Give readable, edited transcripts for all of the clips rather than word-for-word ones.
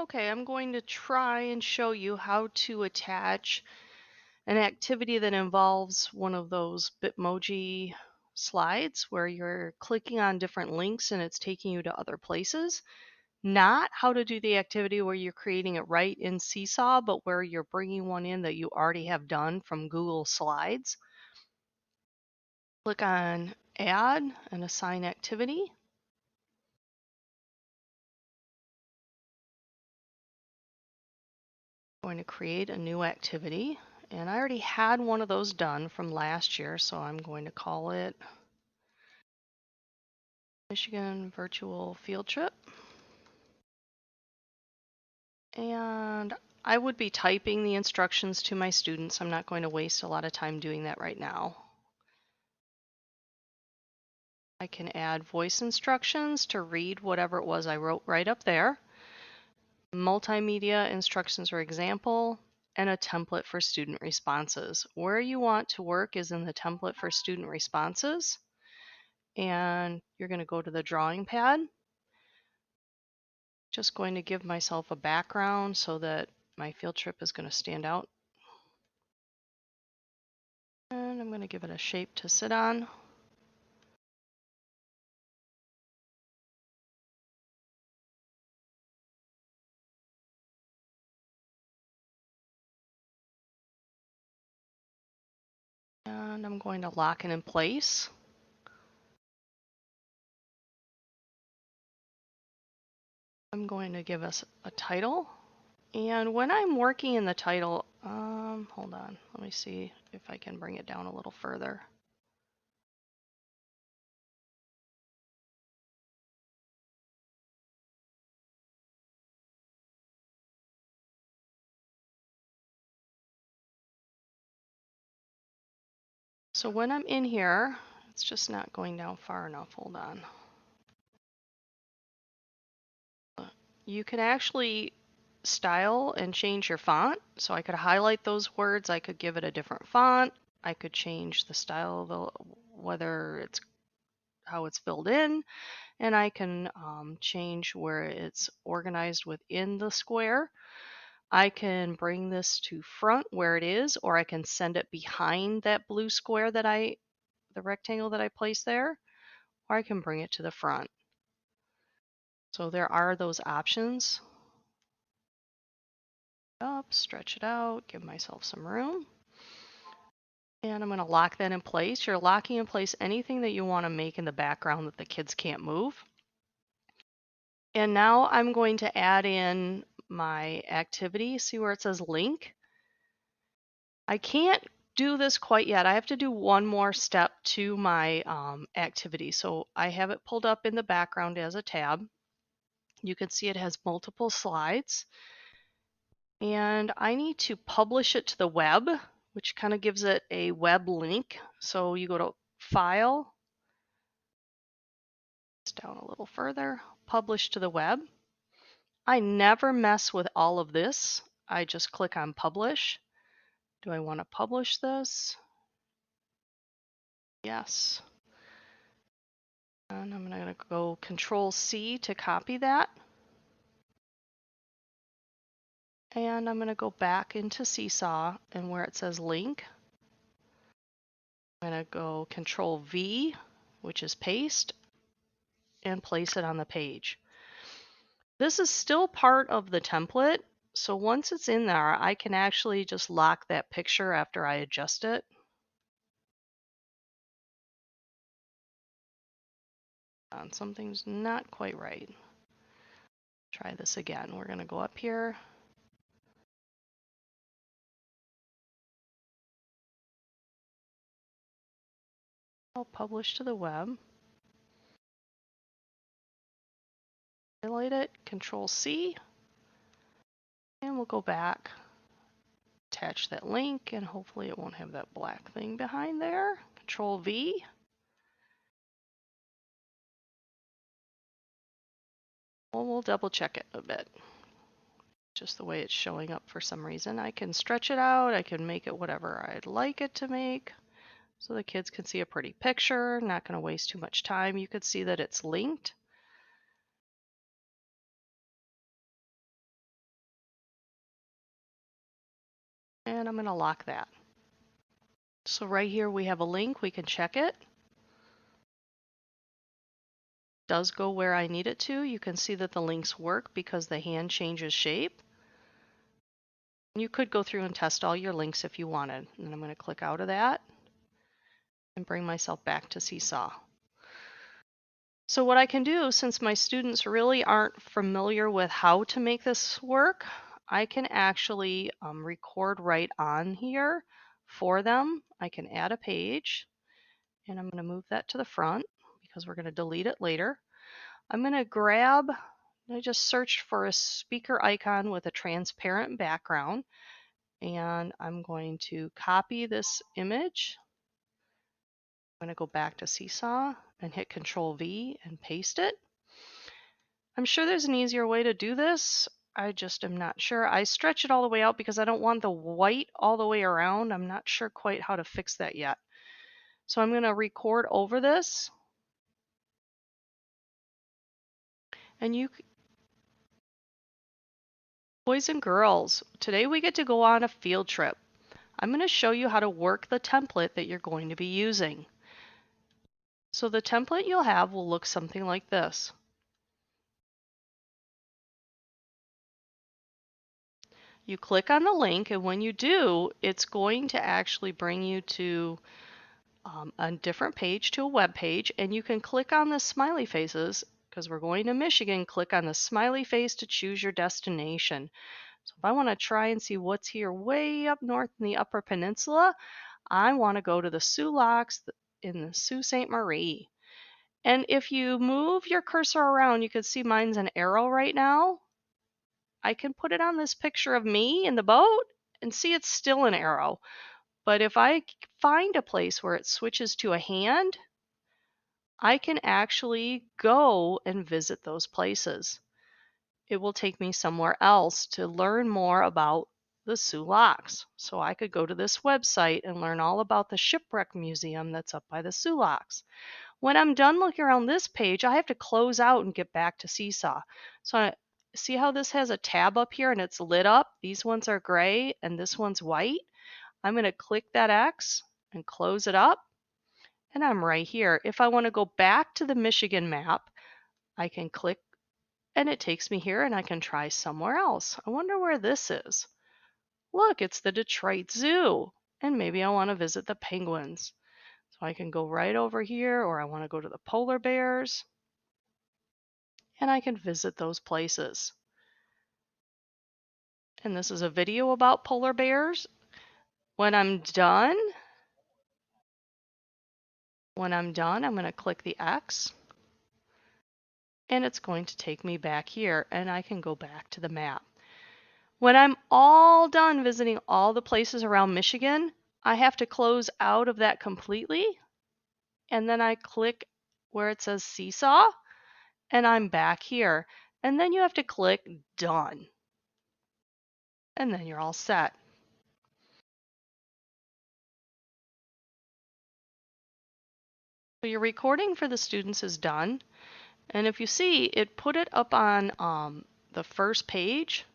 Okay, I'm going to try and show you how to attach an activity that involves one of those Bitmoji slides where you're clicking on different links and it's taking you to other places. Not how to do the activity where you're creating it right in Seesaw, but where you're bringing one in that you already have done from Google Slides. Click on Add and Assign Activity. I'm going to create a new activity. And I already had one of those done from last year, so I'm going to call it Michigan Virtual Field Trip. And I would be typing the instructions to my students. I'm not going to waste a lot of time doing that right now. I can add voice instructions to read whatever it was I wrote right up there. Multimedia instructions or example, and a template for student responses. Where you want to work is in the template for student responses. And you're going to go to the drawing pad. Just going to give myself a background so that my field trip is going to stand out. And I'm going to give it a shape to sit on. And I'm going to lock it in place. I'm going to give us a title. And when I'm working in the title, hold on, let me see if I can bring it down a little further. So when I'm in here, it's just not going down far enough. Hold on. You can actually style and change your font. So I could highlight those words. I could give it a different font. I could change the style of the, whether it's how it's filled in, and I can change where it's organized within the square. I can bring this to front where it is, or I can send it behind that blue square that the rectangle that I placed there, or I can bring it to the front. So there are those options. Up, stretch it out, give myself some room. And I'm going to lock that in place. You're locking in place anything that you want to make in the background that the kids can't move. And now I'm going to add in my activity. See where it says link? I can't do this quite yet. I have to do one more step to my activity. So I have it pulled up in the background as a tab. You can see it has multiple slides. And I need to publish it to the web, which kind of gives it a web link. So you go to File, down a little further, Publish to the web. I never mess with all of this. I just click on Publish. Do I want to publish this? Yes. And I'm going to go Control C to copy that. And I'm going to go back into Seesaw, and where it says link, I'm going to go Control V, which is paste, and place it on the page. This is still part of the template, so once it's in there, I can actually just lock that picture after I adjust it. Something's not quite right. Try this again. We're going to go up here. I'll publish to the web. Highlight it, Control C, and we'll go back, attach that link, and hopefully it won't have that black thing behind there. Control V. Well, we'll double check it a bit. Just the way it's showing up for some reason. I can stretch it out, I can make it whatever I'd like it to make, so the kids can see a pretty picture. Not going to waste too much time. You could see that it's linked. and I'm going to lock that. So right here we have a link, we can check it. Does go where I need it to. You can see that the links work because the hand changes shape. You could go through and test all your links if you wanted. And I'm going to click out of that and bring myself back to Seesaw. So what I can do, since my students really aren't familiar with how to make this work, I can actually record right on here for them. I can add a page, and I'm going to move that to the front because we're going to delete it later. I'm going to grab, I just searched for a speaker icon with a transparent background, and I'm going to copy this image. I'm going to go back to Seesaw and hit Control V and paste it. I'm sure there's an easier way to do this. I just am not sure. I stretch it all the way out because I don't want the white all the way around. I'm not sure quite how to fix that yet. So I'm going to record over this. And you, boys and girls, today we get to go on a field trip. I'm going to show you how to work the template that you're going to be using. So the template you'll have will look something like this. You click on the link, and when you do, it's going to actually bring you to a different page, to a web page, and you can click on the smiley faces. Because we're going to Michigan, click on the smiley face to choose your destination. So if I want to try and see what's here way up north in the Upper Peninsula, I want to go to the Sioux Locks in the Sault Ste. Marie. And if you move your cursor around, you can see mine's an arrow right now. I can put it on this picture of me in the boat and see it's still an arrow. But if I find a place where it switches to a hand, I can actually go and visit those places. It will take me somewhere else to learn more about the Sioux Locks. So I could go to this website and learn all about the shipwreck museum that's up by the Sioux Locks. When I'm done looking around this page, I have to close out and get back to Seesaw. So I see how this has a tab up here and it's lit up. These ones are gray and this one's white. I'm going to click that X and close it up. And I'm right here. If I want to go back to the Michigan map, I can click and it takes me here and I can try somewhere else. I wonder where this is. Look, it's the Detroit Zoo. And maybe I want to visit the penguins. So I can go right over here, or I want to go to the polar bears. And I can visit those places. And this is a video about polar bears. When I'm done, I'm going to click the X. And it's going to take me back here, and I can go back to the map. When I'm all done visiting all the places around Michigan, I have to close out of that completely, and then I click where it says Seesaw, and I'm back here. And then you have to click Done, and then you're all set. So your recording for the students is done, and if you see, it put it up on the first page.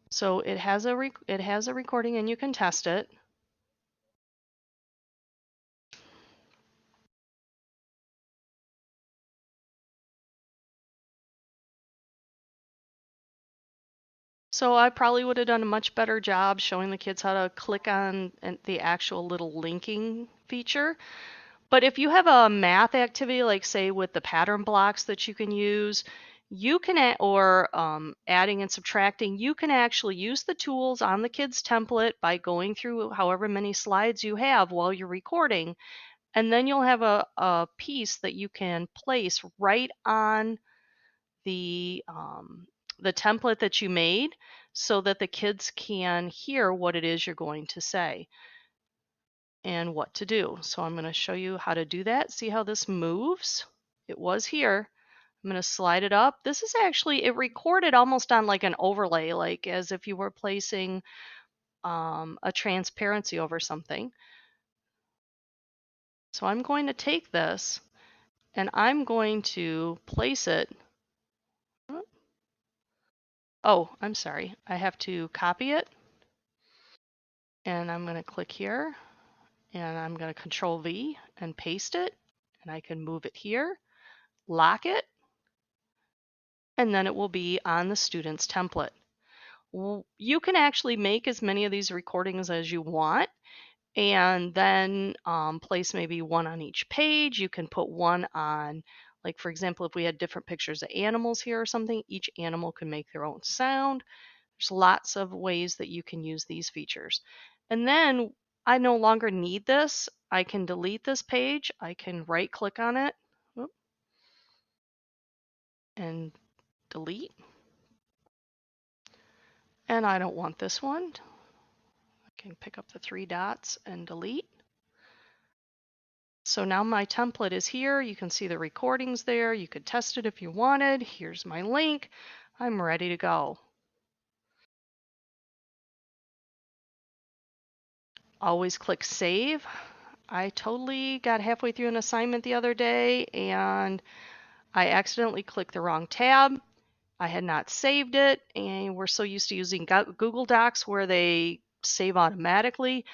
So it has a recording, and you can test it. So I probably would have done a much better job showing the kids how to click on the actual little linking feature. But if you have a math activity, like say with the pattern blocks that you can use, you can, or adding and subtracting, you can actually use the tools on the kids' template by going through however many slides you have while you're recording. And then you'll have a piece that you can place right on the template that you made so that the kids can hear what it is you're going to say and what to do. So I'm going to show you how to do that. See how this moves? It was here. I'm going to slide it up. This is actually, it recorded almost on like an overlay, like as if you were placing a transparency over something. So I'm going to take this and I'm going to place it. Oh, I'm sorry. I have to copy it. And I'm going to click here and I'm going to Control V and paste it. And I can move it here, lock it, and then it will be on the student's template. You can actually make as many of these recordings as you want and then place maybe one on each page. You can put one on, like for example, if we had different pictures of animals here or something, each animal can make their own sound. There's lots of ways that you can use these features. And then I no longer need this. I can delete this page. I can right click on it and delete. And I don't want this one. I can pick up the three dots and delete. So now my template is here. You can see the recordings there. You could test it if you wanted. Here's my link. I'm ready to go. Always click save. I totally got halfway through an assignment the other day and I accidentally clicked the wrong tab. I had not saved it, and we're so used to using Google Docs where they save automatically.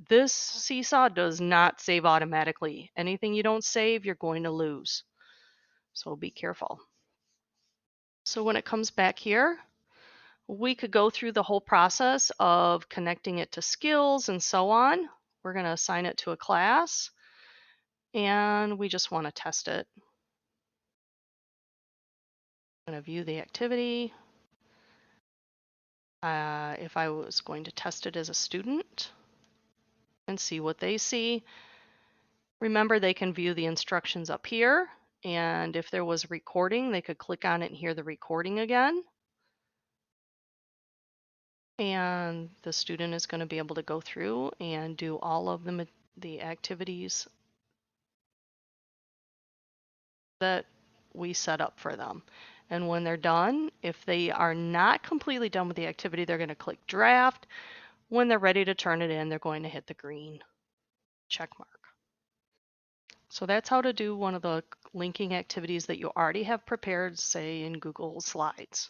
This Seesaw does not save automatically. Anything you don't save, you're going to lose. So be careful. So when it comes back here, we could go through the whole process of connecting it to skills and so on. We're going to assign it to a class, and we just want to test it. I'm going to view the activity. If I was going to test it as a student and see what they see, remember they can view the instructions up here, and if there was a recording, they could click on it and hear the recording again. And the student is going to be able to go through and do all of the activities that we set up for them. And when they're done, if they are not completely done with the activity, they're going to click draft. When they're ready to turn it in, they're going to hit the green check mark. So that's how to do one of the linking activities that you already have prepared, say in Google Slides.